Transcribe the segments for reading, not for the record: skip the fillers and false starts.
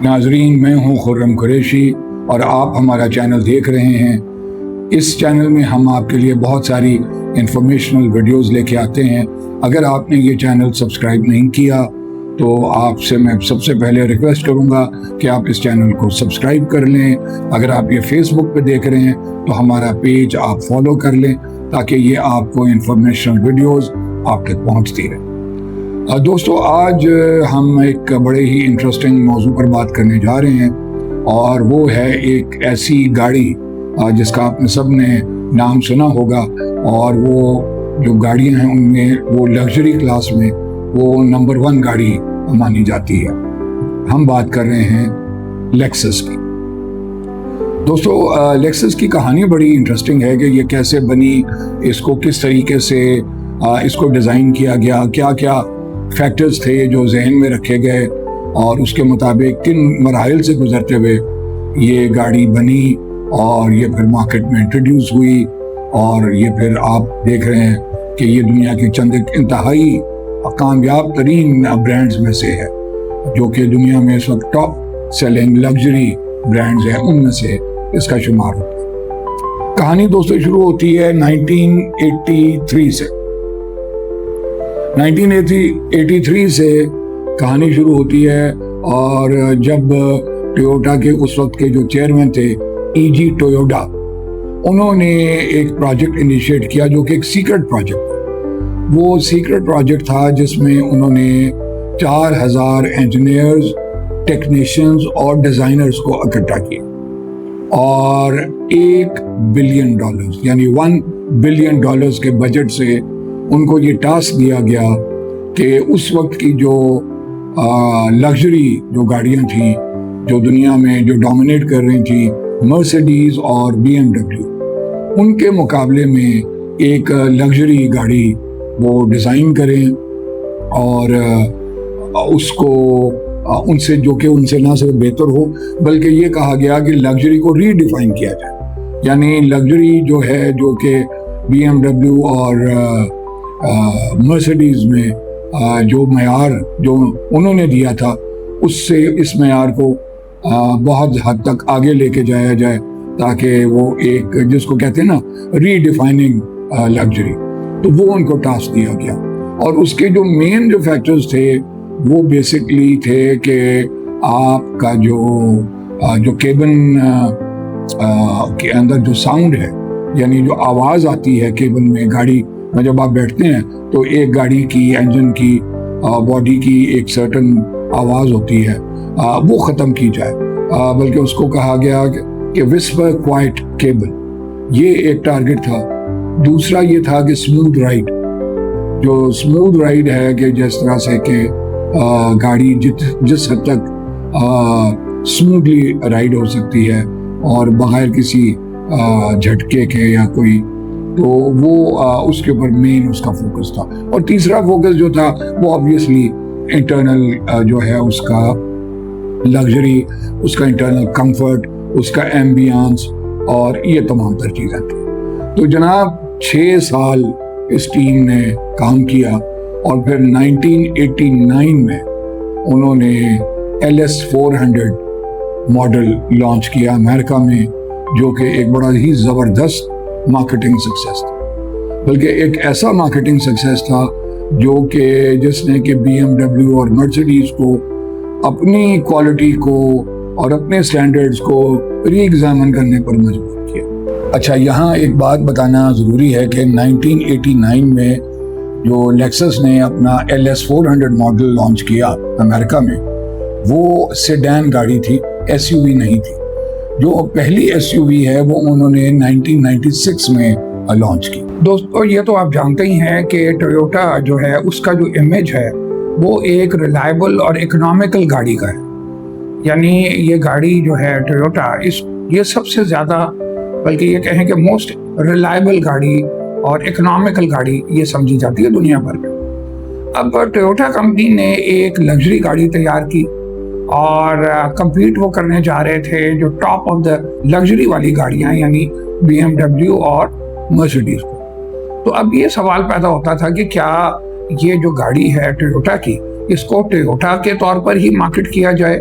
नाजरीन, मैं हूं खुर्रम कुरैशी और आप हमारा चैनल देख रहे हैं। इस चैनल में हम आपके लिए बहुत सारी इंफॉर्मेशनल वीडियोस लेके आते हैं। अगर आपने ये चैनल सब्सक्राइब नहीं किया तो आपसे मैं सबसे पहले रिक्वेस्ट करूंगा कि आप इस चैनल को सब्सक्राइब कर लें। अगर आप ये फेसबुक पे देख रहे हैं तो हमारा पेज आप फॉलो कर लें ताकि ये आपको इंफॉर्मेशनल वीडियोस आप तक पहुंचती रहे। दोस्तों, आज हम एक बड़े ही इंटरेस्टिंग मौजू पर बात करने जा रहे हैं और वो है एक ऐसी गाड़ी जिसका आपने सब ने नाम सुना होगा और वो जो गाड़ियां हैं उनमें वो लग्जरी क्लास में वो नंबर 1 गाड़ी मानी जाती है। हम बात कर रहे हैं लेक्सस की। दोस्तों, लेक्सस की कहानी बड़ी इंटरेस्टिंग है कि ये कैसे बनी, इसको किस तरीके से इसको डिज़ाइन किया गया, क्या क्या फैक्टर्स थे जो जहन में रखे गए और उसके मुताबिक किन मराहिल से गुजरते हुए ये गाड़ी बनी और ये फिर मार्केट में इंट्रोड्यूस हुई और ये फिर आप देख रहे हैं कि ये दुनिया की चंद एक इंतहाई कामयाब तरीन ब्रांड्स में से है जो कि दुनिया में इस वक्त टॉप सेलिंग लग्जरी ब्रांड्स हैं, उनमें से इसका शुमार होता है। कहानी दोस्तों शुरू होती है 1983 से। 1983 से कहानी शुरू होती है और जब टोयोटा के उस वक्त के जो चेयरमैन थे ईजी टोयोटा, उन्होंने एक प्रोजेक्ट इनिशिएट किया जो कि एक सीक्रेट प्रोजेक्ट था। वो सीक्रेट प्रोजेक्ट था जिसमें उन्होंने 4000 इंजीनियर्स, टेक्नीशियंस और डिज़ाइनर्स को इकट्ठा किया और $1 बिलियन यानी $1 बिलियन के बजट से उनको ये टास्क दिया गया कि उस वक्त की जो लग्जरी जो गाड़ियाँ थी जो दुनिया में जो डोमिनेट कर रही थी, मर्सिडीज और BMW, उनके मुकाबले में एक लग्जरी गाड़ी वो डिज़ाइन करें और उसको उनसे जो कि उनसे ना सिर्फ बेहतर हो बल्कि ये कहा गया कि लग्जरी को रीडिफाइन किया जाए। यानी लग्जरी जो है जो कि BMW और मर्सिडीज में जो मयार जो उन्होंने दिया था उससे इस मयार को बहुत हद तक आगे लेके जाया जाए ताकि वो एक जिसको कहते हैं ना रीडिफाइनिंग लग्जरी, तो वो उनको टास्क दिया गया। और उसके जो मेन जो फैक्टर्स थे वो बेसिकली थे कि आपका जो केबिन के अंदर जो साउंड है, यानी जो आवाज़ आती है केबिन में गाड़ी में जब आप बैठते हैं तो एक गाड़ी की इंजन की बॉडी की एक सर्टन आवाज़ होती है, वो ख़त्म की जाए। बल्कि उसको कहा गया कि विस्पर क्वाइट केबल, ये एक टारगेट था। दूसरा ये था कि स्मूथ राइड, जो स्मूथ राइड है कि जिस तरह से कि गाड़ी जिस हद तक स्मूथली राइड हो सकती है और बगैर किसी झटके के या कोई, तो वो उसके ऊपर मेन उसका फोकस था। और तीसरा फोकस जो था वो ऑब्वियसली इंटरनल जो है उसका लग्जरी, उसका इंटरनल कंफर्ट, उसका एम्बियंस और ये तमाम तर चीज़ें थी। तो जनाब 6 साल इस टीम ने काम किया और फिर 1989 में उन्होंने LS400 मॉडल लॉन्च किया अमेरिका में, जो कि एक बड़ा ही ज़बरदस्त मार्केटिंग सक्सेस था। बल्कि एक ऐसा मार्केटिंग सक्सेस था जो कि जिसने कि BMW और मर्सिडीज को अपनी क्वालिटी को और अपने स्टैंडर्ड्स को री-एग्जामिन करने पर मजबूर किया। अच्छा, यहाँ एक बात बताना ज़रूरी है कि 1989 में जो लेक्सस ने अपना LS400 मॉडल लॉन्च किया अमेरिका में, वो सेडान गाड़ी थी, SUV नहीं थी। जो पहली SUV है वो उन्होंने 1996 में लॉन्च की। दोस्तों, ये तो आप जानते ही हैं कि टोयोटा जो है उसका जो इमेज है वो एक रिलायबल और इकोनॉमिकल गाड़ी का है। यानी ये गाड़ी जो है टोयोटा ये सबसे ज़्यादा, बल्कि ये कहें कि मोस्ट रिलायबल गाड़ी और इकोनॉमिकल गाड़ी ये समझी जाती है दुनिया भर में। अब टोयोटा कंपनी ने एक लग्जरी गाड़ी तैयार की और compete वो करने जा रहे थे जो टॉप ऑफ द लग्जरी वाली गाड़ियाँ यानी BMW और मर्सिडीज को। तो अब ये सवाल पैदा होता था कि क्या ये जो गाड़ी है टोयोटा की, इसको टोयोटा के तौर पर ही मार्केट किया जाए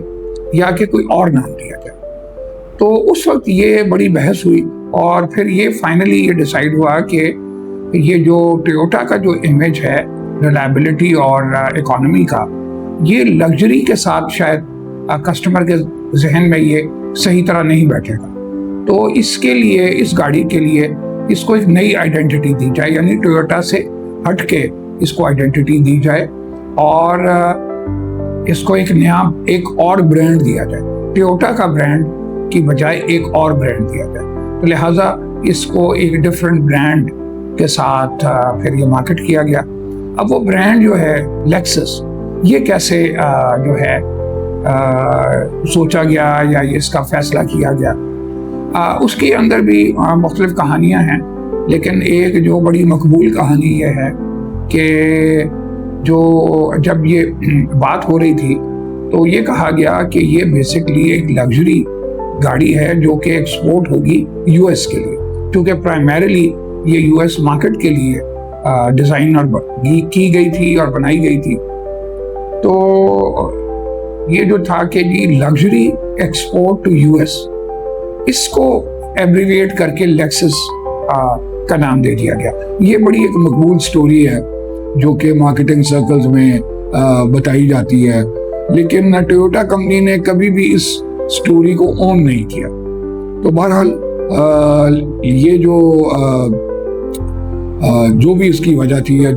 یا کہ کوئی اور نام دیا جائے. تو اس وقت یہ بڑی بحث ہوئی اور پھر یہ فائنلی یہ ڈیسائیڈ ہوا کہ یہ جو ٹویوٹا کا جو امیج ہے ریلائبلٹی اور اکانومی کا، یہ لگژری کے ساتھ شاید کسٹمر کے ذہن میں یہ صحیح طرح نہیں بیٹھے گا. تو اس کے لیے، اس گاڑی کے لیے اس کو ایک نئی آئیڈینٹی دی جائے، یعنی ٹویوٹا سے ہٹ کے اس کو آئیڈینٹی دی جائے اور اس کو ایک اور برانڈ دیا جائے. ٹویوٹا کا برانڈ کی بجائے ایک اور برانڈ دیا جائے. تو لہٰذا اس کو ایک ڈفرینٹ برانڈ کے ساتھ پھر یہ مارکیٹ کیا گیا. اب وہ برانڈ جو ہے لیکسس، یہ کیسے جو ہے سوچا گیا یا اس کا فیصلہ کیا گیا، اس کے اندر بھی مختلف کہانیاں ہیں. لیکن ایک جو بڑی مقبول کہانی یہ ہے کہ جو جب یہ بات ہو رہی تھی تو یہ کہا گیا کہ یہ بیسکلی ایک لگژری گاڑی ہے جو کہ ایکسپورٹ ہوگی یو ایس کے لیے، کیونکہ پرائمریلی یہ یو ایس مارکیٹ کے لیے ڈیزائن اور کی گئی تھی اور بنائی گئی تھی. تو یہ جو تھا کہ جی luxury export to U S, اس کو ایبریویٹ کر کے لیکسس کا نام دے دیا گیا. یہ بڑی ایک مقبول سٹوری ہے جو کہ مارکیٹنگ سرکلز میں بتائی جاتی ہے، لیکن ٹویوٹا کمپنی نے کبھی بھی اس سٹوری کو اون نہیں کیا. تو بہرحال یہ جو بھی اس کی وجہ تھی یا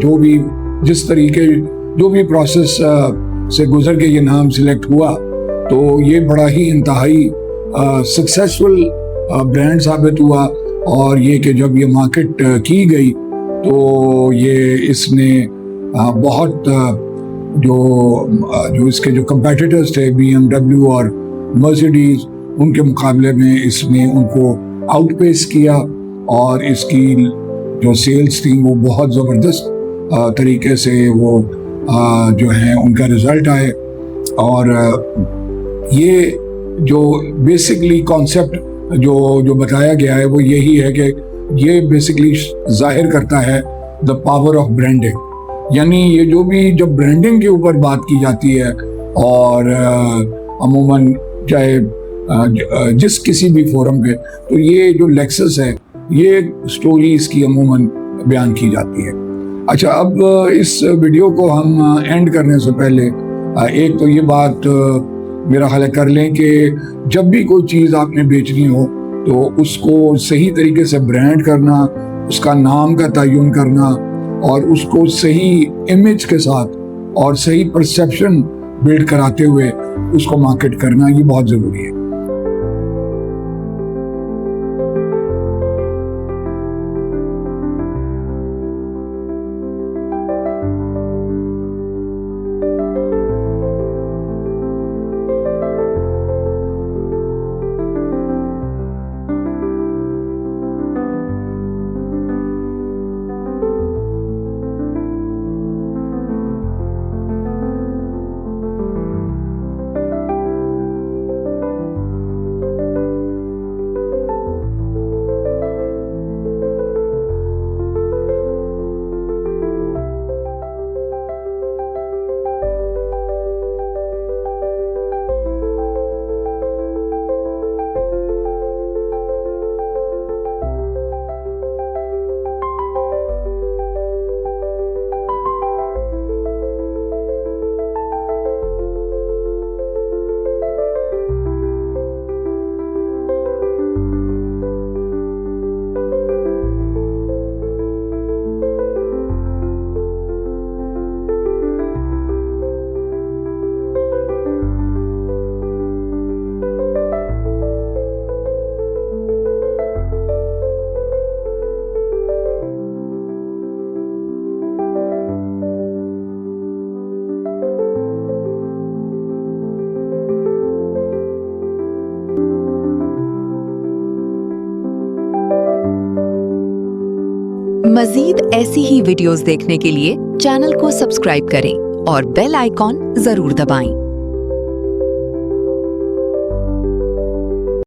جس طریقے جو بھی پروسیس سے گزر کے یہ نام سلیکٹ ہوا، تو یہ بڑا ہی انتہائی سکسیسفل برانڈ ثابت ہوا. اور یہ کہ جب یہ مارکیٹ کی گئی تو یہ اس نے بہت جو اس کے جو کمپیٹیٹرز تھے BMW اور مرسیڈیز، ان کے مقابلے میں اس نے ان کو آؤٹ پیس کیا اور اس کی جو سیلز تھیں وہ بہت زبردست طریقے سے وہ جو ہیں ان کا رزلٹ آئے. اور یہ جو بیسکلی کانسیپٹ جو بتایا گیا ہے وہ یہی ہے کہ یہ بیسکلی ظاہر کرتا ہے دا پاور آف برانڈنگ. یعنی یہ جو بھی جب برانڈنگ کے اوپر بات کی جاتی ہے اور عموماً چاہے جس کسی بھی فورم پہ، تو یہ جو لیکسس ہے یہ سٹوری اس کی عموماً بیان کی جاتی ہے. اچھا، اب اس ویڈیو کو ہم اینڈ کرنے سے پہلے ایک تو یہ بات میرا خیال کر لیں کہ جب بھی کوئی چیز آپ نے بیچنی ہو تو اس کو صحیح طریقے سے برانڈ کرنا، اس کا نام کا تعین کرنا اور اس کو صحیح امیج کے ساتھ اور صحیح پرسیپشن بلڈ کراتے ہوئے اس کو مارکیٹ کرنا، یہ بہت ضروری ہے. مزید ایسی ہی ویڈیوز دیکھنے کے لیے چینل کو سبسکرائب کریں اور بیل آئیکن ضرور دبائیں.